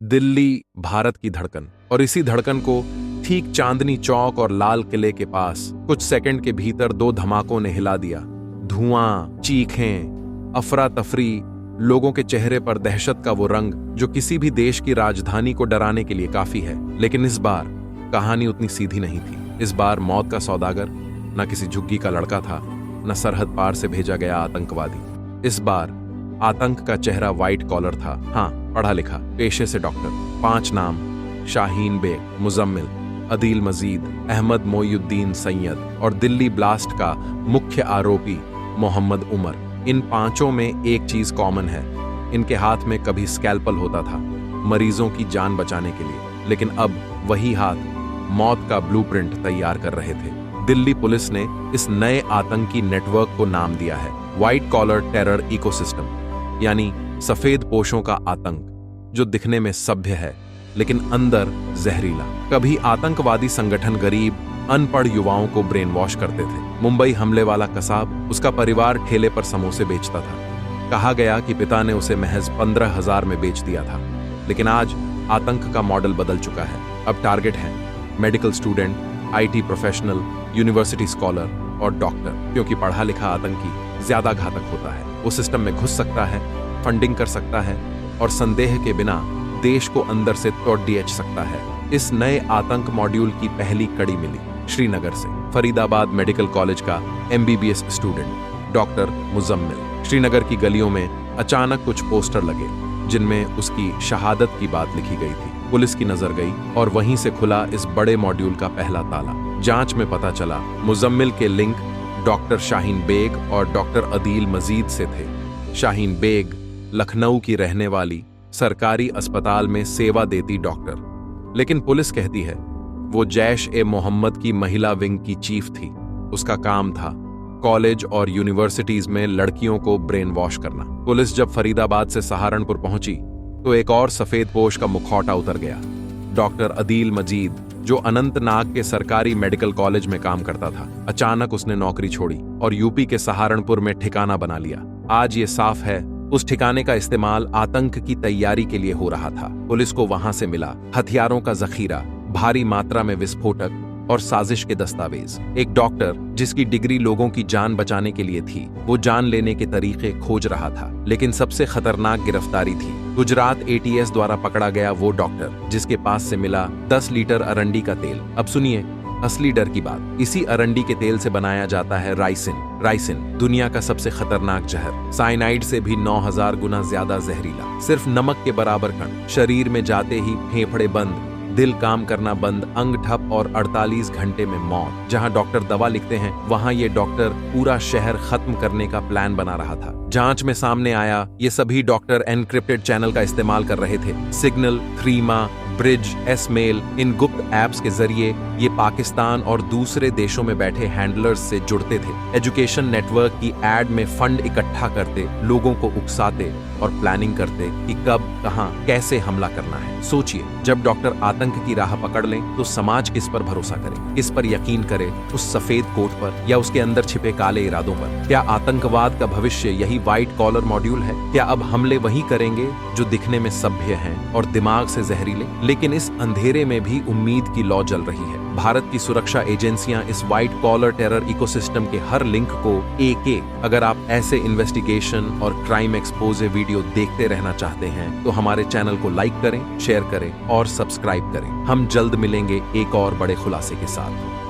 दिल्ली भारत की धड़कन, और इसी धड़कन को ठीक चांदनी चौक और लाल किले के पास कुछ सेकंड के भीतर दो धमाकों ने हिला दिया। धुआं, चीखें, अफरा तफरी, लोगों के चेहरे पर दहशत का वो रंग जो किसी भी देश की राजधानी को डराने के लिए काफी है। लेकिन इस बार कहानी उतनी सीधी नहीं थी। इस बार मौत का सौदागर न किसी झुग्गी का लड़का था, न सरहद पार से भेजा गया आतंकवादी। इस बार आतंक का चेहरा व्हाइट कॉलर था। हाँ, पढ़ा लिखा, पेशे से डॉक्टर। 5 नाम: शाहीन बेग, मुजम्मिल, अदील मजीद, अहमद मोइनुद्दीन सैयद और दिल्ली ब्लास्ट का मुख्य आरोपी मोहम्मद उमर। इन 5 में एक चीज कॉमन है, इनके हाथ में कभी स्कैल्पल होता था मरीजों की जान बचाने के लिए, लेकिन अब वही हाथ मौत का ब्लूप्रिंट तैयार कर रहे थे। दिल्ली पुलिस ने इस नए आतंकी नेटवर्क को नाम दिया है व्हाइट कॉलर टेरर इकोसिस्टम, यानी सफेद पोशों का आतंक, जो दिखने में सभ्य है लेकिन अंदर जहरीला। कभी आतंकवादी संगठन गरीब अनपढ़ युवाओं को ब्रेन वॉश करते थे। मुंबई हमले वाला कसाब, उसका परिवार ठेले पर समोसे बेचता था। कहा गया कि पिता ने उसे महज 15,000 में बेच दिया था। लेकिन आज आतंक का मॉडल बदल चुका है। अब टारगेट है medical student, IT professional, university scholar और डॉक्टर, क्योंकि पढ़ा लिखा आतंकी ज्यादा घातक होता है। वो सिस्टम में घुस सकता है, फंडिंग कर सकता है और संदेह के बिना देश को अंदर से तोड़ दिएच सकता है। इस नए आतंक मॉड्यूल की पहली कड़ी मिली श्रीनगर से। फरीदाबाद मेडिकल कॉलेज का MBBS student doctor Muzammil. Srinagar की गलियों में अचानक कुछ पोस्टर लगे जिनमें उसकी शहादत की बात लिखी गई थी। पुलिस की नजर गई और वहीं से खुला इस बड़े मॉड्यूल का पहला ताला। जांच में पता चला मुजम्मिल के लिंक डॉक्टर शाहीन बेग और डॉक्टर अदील मजीद से थे। शाहीन बेग लखनऊ की रहने वाली सरकारी अस्पताल में सेवा देती डॉक्टर, लेकिन पुलिस कहती है वो जैश-ए-मोहम्मद की महिला विंग की चीफ थी। उसका काम था कॉलेज और यूनिवर्सिटीज में लड़कियों को ब्रेन वॉश करना। पुलिस जब फरीदाबाद से सहारनपुर पहुंची तो एक और सफेद पोश का मुखौटा उतर गया। डॉक्टर अदील मजीद, जो अनंतनाग के सरकारी मेडिकल कॉलेज में काम करता था, अचानक उसने नौकरी छोड़ी और यूपी के सहारनपुर में ठिकाना बना लिया। आज ये साफ है उस ठिकाने का इस्तेमाल आतंक की तैयारी के लिए हो रहा था। पुलिस को वहां से मिला हथियारों का जखीरा, भारी मात्रा में विस्फोटक और साजिश के दस्तावेज। एक डॉक्टर जिसकी डिग्री लोगों की जान बचाने के लिए थी, वो जान लेने के तरीके खोज रहा था। लेकिन सबसे खतरनाक गिरफ्तारी थी गुजरात ATS द्वारा पकड़ा गया वो डॉक्टर जिसके पास से मिला 10 लीटर अरंडी का तेल। अब सुनिए असली डर की बात। इसी अरंडी के तेल से बनाया जाता है राइसिन, दुनिया का सबसे खतरनाक जहर। साइनाइड से भी 9000 गुना ज्यादा जहरीला। सिर्फ नमक के बराबर कण। शरीर में जाते ही फेफड़े बंद, दिल काम करना बंद, अंग ठप और 48 घंटे में मौत। जहां डॉक्टर दवा लिखते हैं, वहां ये डॉक्टर पूरा शहर खत्म करने का प्लान बना रहा था। जांच में सामने आया ये सभी डॉक्टर एनक्रिप्टेड चैनल का इस्तेमाल कर रहे थे। सिग्नल, थ्रीमा, ब्रिज, एसमेल, इन गुप्त ऐप्स के जरिए ये पाकिस्तान और दूसरे देशों में बैठे हैंडलर्स से जुड़ते थे। एजुकेशन नेटवर्क की एड में फंड इकट्ठा करते, लोगों को उकसाते और प्लानिंग करते कि कब, कहां, कैसे हमला करना है। सोचिए, जब डॉक्टर आतंक की राह पकड़ लें तो समाज किस पर भरोसा करे, किस पर यकीन करे? उस सफेद कोट पर या उसके अंदर छिपे काले इरादों पर? क्या आतंकवाद का भविष्य यही व्हाइट कॉलर मॉड्यूल है? क्या अब हमले वही करेंगे जो दिखने में सभ्य हैं और दिमाग से जहरीले? लेकिन इस अंधेरे में भी उम्मीद की लौ जल रही है। भारत की सुरक्षा एजेंसियां इस व्हाइट कॉलर टेरर इकोसिस्टम के हर लिंक को एक अगर आप ऐसे इन्वेस्टिगेशन और क्राइम एक्सपोजे वीडियो देखते रहना चाहते हैं तो हमारे चैनल को लाइक करें, शेयर करें और सब्सक्राइब करें। हम जल्द मिलेंगे एक और बड़े खुलासे के साथ।